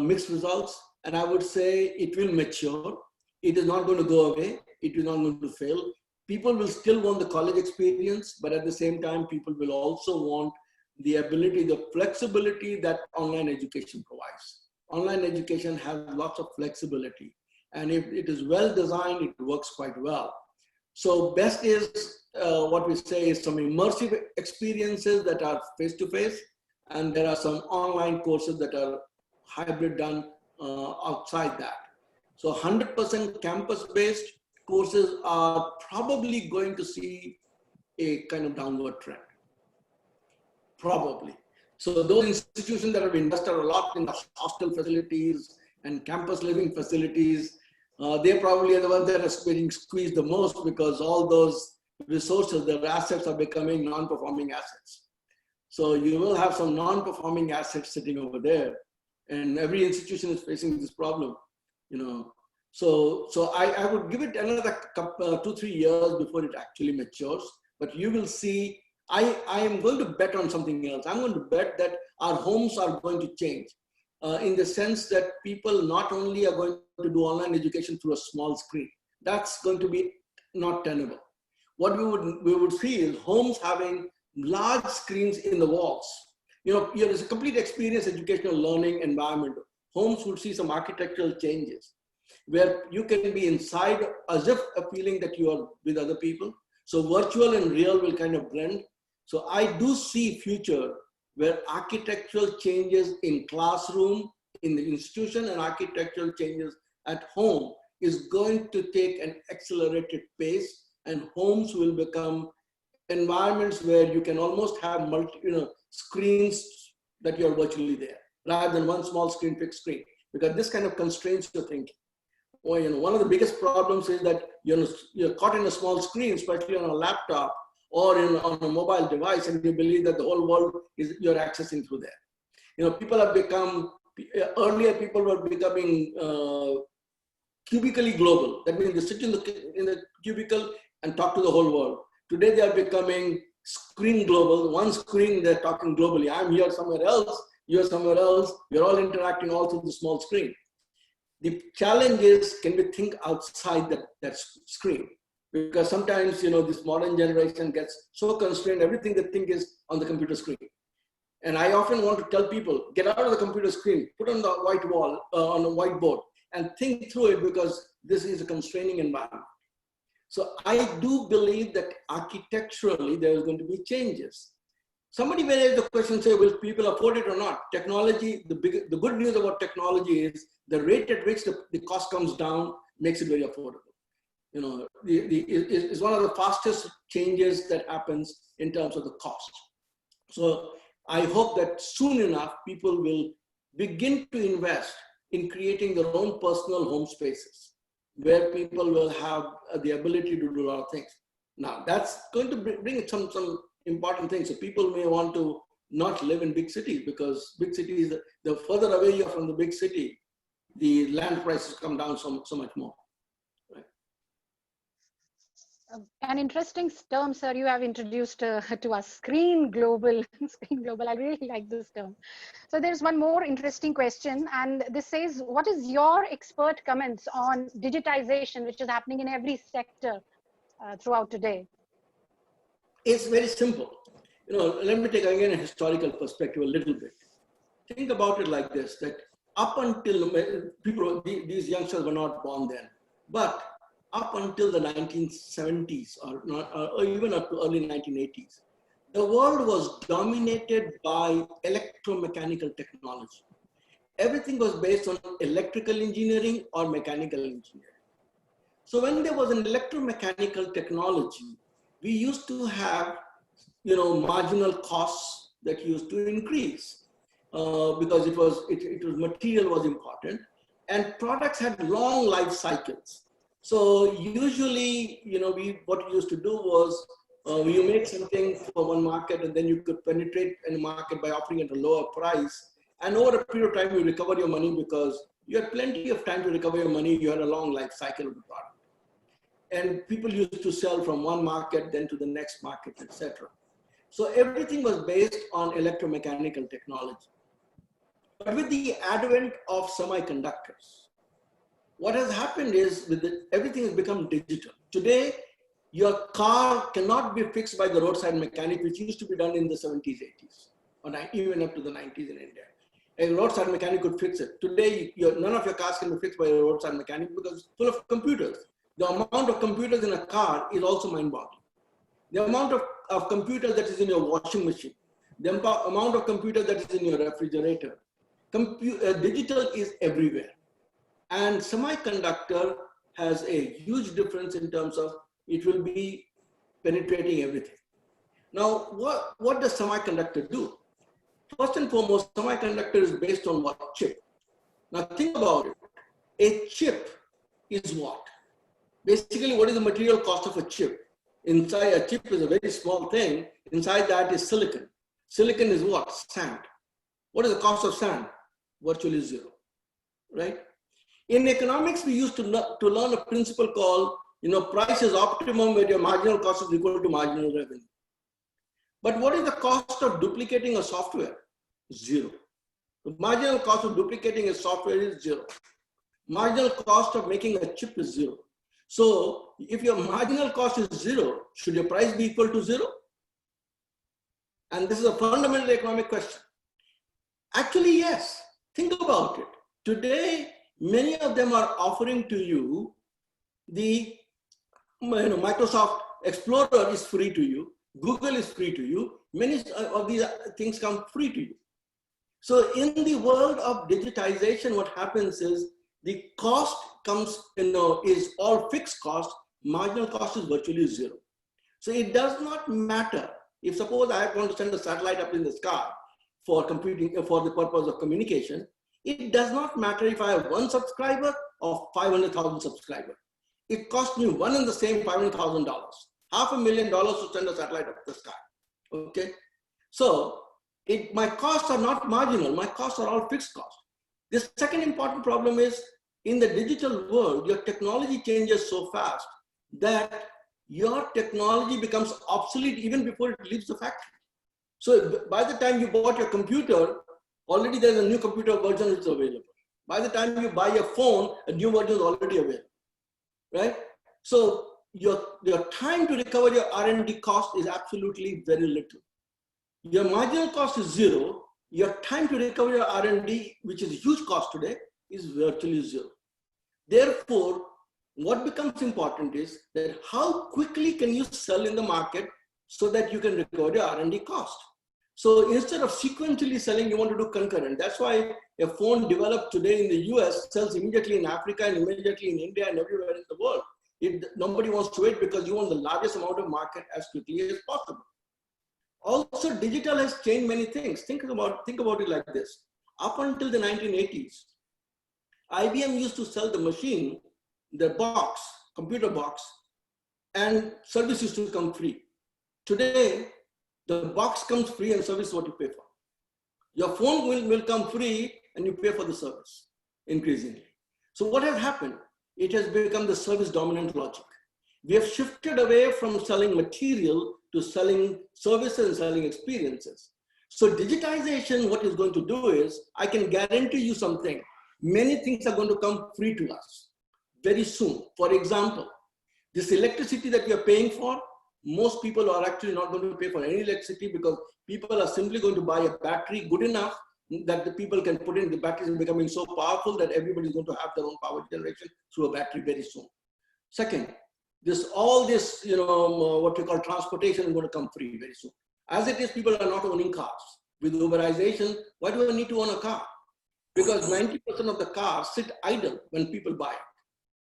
mixed results. And I would say it will mature. It is not going to go away. It is not going to fail. People will still want the college experience, but at the same time, people will also want the ability, the flexibility that online education provides. Online education has lots of flexibility. And if it is well designed, it works quite well. So best is what we say is some immersive experiences that are face-to-face, and there are some online courses that are hybrid done outside that. So 100% campus-based courses are probably going to see a kind of downward trend. Probably. So those institutions that have invested a lot in the hostel facilities and campus living facilities, they probably are the ones that are getting squeezed the most because all those resources, their assets are becoming non-performing assets. So you will have some non-performing assets sitting over there, and every institution is facing this problem, you know. So I would give it another 2-3 years before it actually matures, but you will see, I am going to bet on something else. I'm going to bet that our homes are going to change in the sense that people not only are going to do online education through a small screen. That's going to be not tenable. What we would see is homes having large screens in the walls. You know, there's a complete experience educational learning environment. Homes would see some architectural changes where you can be inside as if a feeling that you are with other people. So virtual and real will kind of blend. So I do see future where architectural changes in classroom, in the institution, and architectural changes at home is going to take an accelerated pace, and homes will become environments where you can almost have screens that you're virtually there, rather than one small screen, fixed screen, because this kind of constrains your thinking. Or, you know, one of the biggest problems is that you're caught in a small screen, especially on a laptop or on a mobile device, and you believe that the whole world is you're accessing through there. You know, people have become, earlier people were becoming cubically global. That means they sit in the cubicle and talk to the whole world. Today they are becoming screen global, one screen, they're talking globally. I'm here somewhere else, you're somewhere else, we're all interacting all through the small screen. The challenge is, can we think outside that screen? Because sometimes, this modern generation gets so constrained, everything they think is on the computer screen. And I often want to tell people, get out of the computer screen, put on the white wall, on a whiteboard, and think through it, because this is a constraining environment. So I do believe that architecturally there's going to be changes. Somebody may raise the question, say, will people afford it or not? Technology, the good news about technology is the rate at which the cost comes down makes it very affordable. It's one of the fastest changes that happens in terms of the cost. So I hope that soon enough, people will begin to invest in creating their own personal home spaces, where people will have the ability to do a lot of things. Now, that's going to bring some important things. So people may want to not live in big cities, because big cities, the further away you are from the big city, the land prices come down so much more. Right? An interesting term, sir, you have introduced to us, screen global. Screen global, I really like this term. So there's one more interesting question, and this says, what is your expert comments on digitization, which is happening in every sector throughout today? It's very simple. Let me take again a historical perspective a little bit. Think about it like this, that up until these youngsters were not born then, but up until the 1970s or even up to early 1980s, the world was dominated by electromechanical technology. Everything was based on electrical engineering or mechanical engineering. So when there was an electromechanical technology, we used to have, marginal costs that used to increase because it was material was important, and products had long life cycles. So usually, what we used to do was you make something for one market, and then you could penetrate in the market by offering it at a lower price. And over a period of time, you recover your money because you had plenty of time to recover your money. You had a long life cycle of the product. And people used to sell from one market, then to the next market, etc. So everything was based on electromechanical technology. But with the advent of semiconductors, what has happened is everything has become digital. Today, your car cannot be fixed by the roadside mechanic, which used to be done in the 70s, 80s, or even up to the 90s in India. A roadside mechanic could fix it. Today, none of your cars can be fixed by a roadside mechanic because it's full of computers. The amount of computers in a car is also mind-boggling. The amount of computers that is in your washing machine, the amount of computers that is in your refrigerator, digital is everywhere. And semiconductor has a huge difference in terms of it will be penetrating everything. Now, what does semiconductor do? First and foremost, semiconductor is based on what? Chip. Now think about it. A chip is what? Basically, what is the material cost of a chip? Inside a chip is a very small thing. Inside that is silicon. Silicon is what? Sand. What is the cost of sand? Virtually zero, right? In economics, we used to learn a principle called, price is optimum where your marginal cost is equal to marginal revenue. But what is the cost of duplicating a software? Zero. The marginal cost of duplicating a software is zero. Marginal cost of making a chip is zero. So if your marginal cost is zero, should your price be equal to zero? And this is a fundamental economic question. Actually, yes. Think about it. Today, many of them are offering to you the Microsoft Explorer is free to you. Google is free to you. Many of these things come free to you. So in the world of digitization, what happens is the cost comes, is all fixed cost. Marginal cost is virtually zero. So it does not matter if suppose I want to send a satellite up in the sky for computing, for the purpose of communication. It does not matter if I have 1 subscriber or 500,000 subscribers. It costs me one and the same $500,000, $500,000 to send a satellite up the sky. Okay, so my costs are not marginal. My costs are all fixed costs. The second important problem is in the digital world, your technology changes so fast that your technology becomes obsolete even before it leaves the factory. So by the time you bought your computer, already there's a new computer version that's available. By the time you buy a phone, a new version is already available, right? So your time to recover your R&D cost is absolutely very little. Your marginal cost is zero. Your time to recover your R&D, which is a huge cost today, is virtually zero. Therefore, what becomes important is that how quickly can you sell in the market so that you can recover your R&D cost. So instead of sequentially selling, you want to do concurrent. That's why a phone developed today in the US sells immediately in Africa and immediately in India and everywhere in the world. Nobody wants to wait because you want the largest amount of market as quickly as possible. Also, digital has changed many things. Think about it like this. Up until the 1980s, IBM used to sell the machine, the box, computer box, and service used to come free. Today, the box comes free and service is what you pay for. Your phone will come free and you pay for the service increasingly. So what has happened? It has become the service dominant logic. We have shifted away from selling material to selling services and selling experiences. So digitization, what it's going to do is, I can guarantee you something. Many things are going to come free to us very soon. For example, this electricity that we are paying for, most people are actually not going to pay for any electricity because people are simply going to buy a battery good enough that the people can put in. The batteries are becoming so powerful that everybody's going to have their own power generation through a battery very soon. Second, all this, what we call transportation is going to come free very soon. As it is, people are not owning cars. With Uberization, why do I need to own a car? Because 90% of the cars sit idle when people buy it.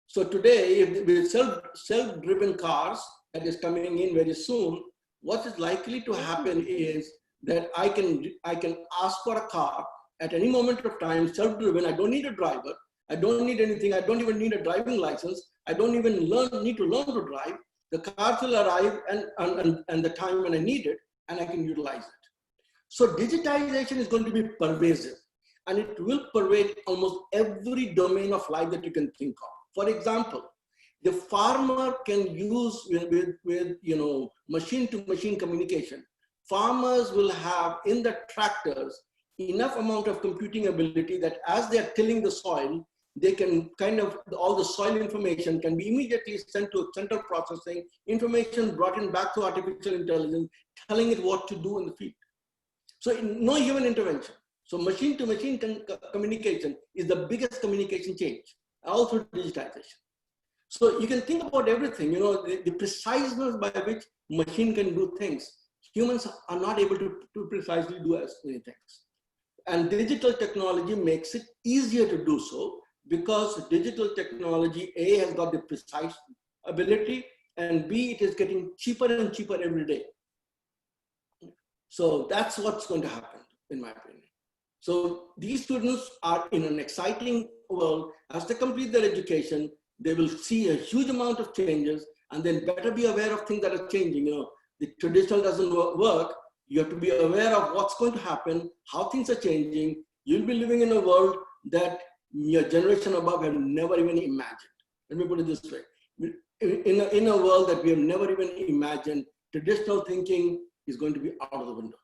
So today, if with self-driven cars that is coming in very soon, what is likely to happen is that I can ask for a car at any moment of time, self-driven. I don't need a driver. I don't need anything. I don't even need a driving license. I don't even need to learn to drive. The cars will arrive and the time when I need it, and I can utilize it. So digitization is going to be pervasive, and it will pervade almost every domain of life that you can think of. For example, the farmer can use with machine-to-machine communication. Farmers will have in the tractors enough amount of computing ability that as they are tilling the soil, they can all the soil information can be immediately sent to central processing, information brought in back to artificial intelligence, telling it what to do in the field. So no human intervention. So machine-to-machine communication is the biggest communication change, all through digitization. So you can think about everything, the preciseness by which machine can do things. Humans are not able to precisely do as many things. And digital technology makes it easier to do so because digital technology, A, has got the precise ability, and B, it is getting cheaper and cheaper every day. So that's what's going to happen, in my opinion. So these students are in an exciting world. As they complete their education, they will see a huge amount of changes, and then better be aware of things that are changing. The traditional doesn't work. You have to be aware of what's going to happen, how things are changing. You'll be living in a world that your generation above have never even imagined. Let me put it this way. In a world that we have never even imagined, traditional thinking is going to be out of the window.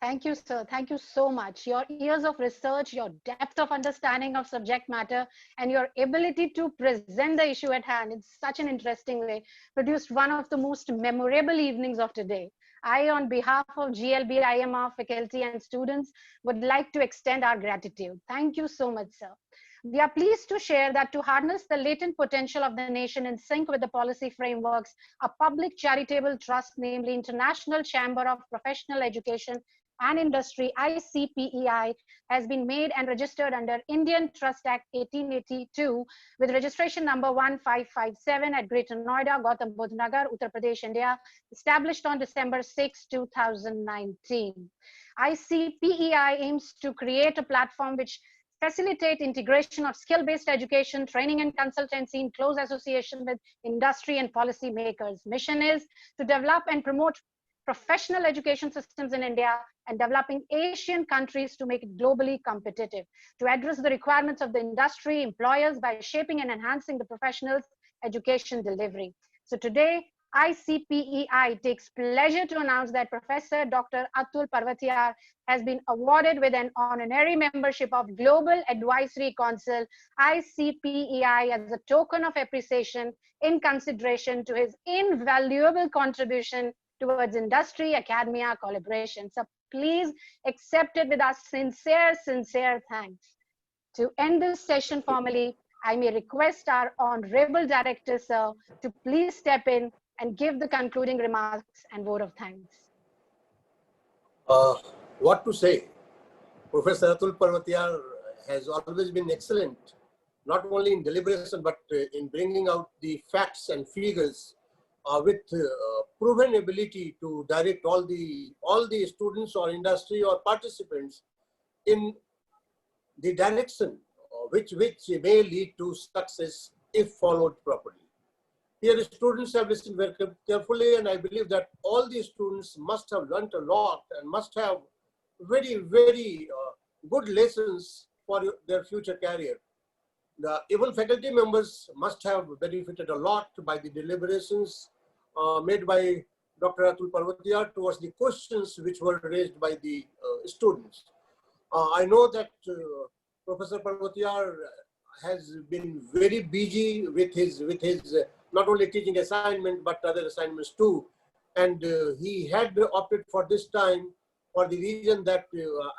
Thank you, sir. Thank you so much. Your years of research, your depth of understanding of subject matter, and your ability to present the issue at hand in such an interesting way produced one of the most memorable evenings of today. I, on behalf of GLBIMR faculty and students, would like to extend our gratitude. Thank you so much, sir. We are pleased to share that to harness the latent potential of the nation in sync with the policy frameworks, a public charitable trust, namely International Chamber of Professional Education and Industry, ICPEI, has been made and registered under Indian Trust Act 1882 with registration number 1557 at Greater Noida, Gautam Budh Nagar, Uttar Pradesh, India, established on December 6, 2019. ICPEI aims to create a platform which facilitate integration of skill-based education, training and consultancy in close association with industry and policy makers. Mission is to develop and promote professional education systems in India and developing Asian countries to make it globally competitive, to address the requirements of the industry, employers by shaping and enhancing the professionals education delivery. So today, ICPEI takes pleasure to announce that Professor Dr. Atul Parvatiyar has been awarded with an honorary membership of Global Advisory Council, ICPEI, as a token of appreciation in consideration to his invaluable contribution towards industry, academia, collaboration. So please accept it with our sincere thanks. To end this session formally, I may request our Honorable Director, sir, to please step in and give the concluding remarks and vote of thanks. What to say? Professor Atul Parvatiyar has always been excellent, not only in deliberation, but in bringing out the facts and figures with proven ability to direct all the students or industry or participants in the direction which may lead to success if followed properly. Here, students have listened very carefully, and I believe that all these students must have learnt a lot and must have very good lessons for their future career. Even faculty members must have benefited a lot by the deliberations made by Dr. Atul Parvatiyar towards the questions which were raised by the students. I know that Professor Parvatiyar has been very busy with his not only teaching assignment but other assignments too, and he had opted for this time for the reason that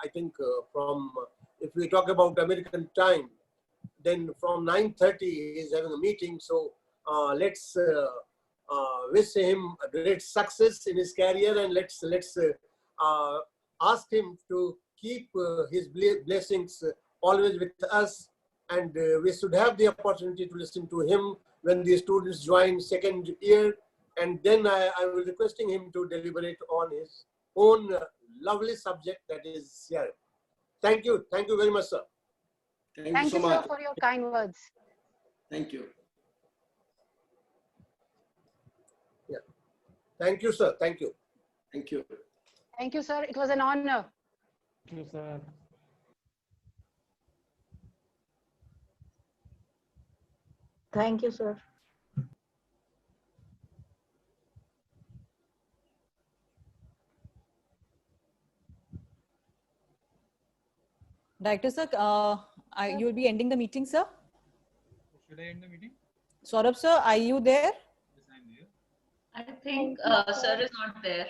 I think if we talk about American time, then from 9:30 he is having a meeting. So let's wish him a great success in his career, and let's ask him to keep his blessings always with us, and we should have the opportunity to listen to him when the students join second year, and then I will requesting him to deliberate on his own lovely subject, that is here. Thank you very much, sir. Thank you so sir, much. for your kind words. Thank you. Yeah. Thank you, sir. Thank you. Thank you. Thank you, sir. It was an honor. Thank you, sir. Thank you, sir. Director sir, you will be ending the meeting, sir? Should I end the meeting? Saurabh sir, are you there? Yes, I'm here. I think sir is not there.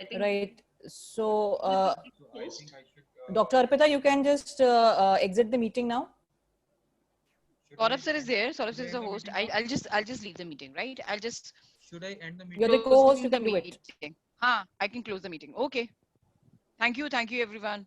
I think Right. So, So I think I should. Dr. Arpita, you can just exit the meeting now. Saurabh sir is there. Saurabh sir is the end the host. meeting I'll just leave the meeting, right? I'll just Should I end the meeting? You're the close co-host, you the can do it. meeting. I can close the meeting. Okay. Thank you, everyone.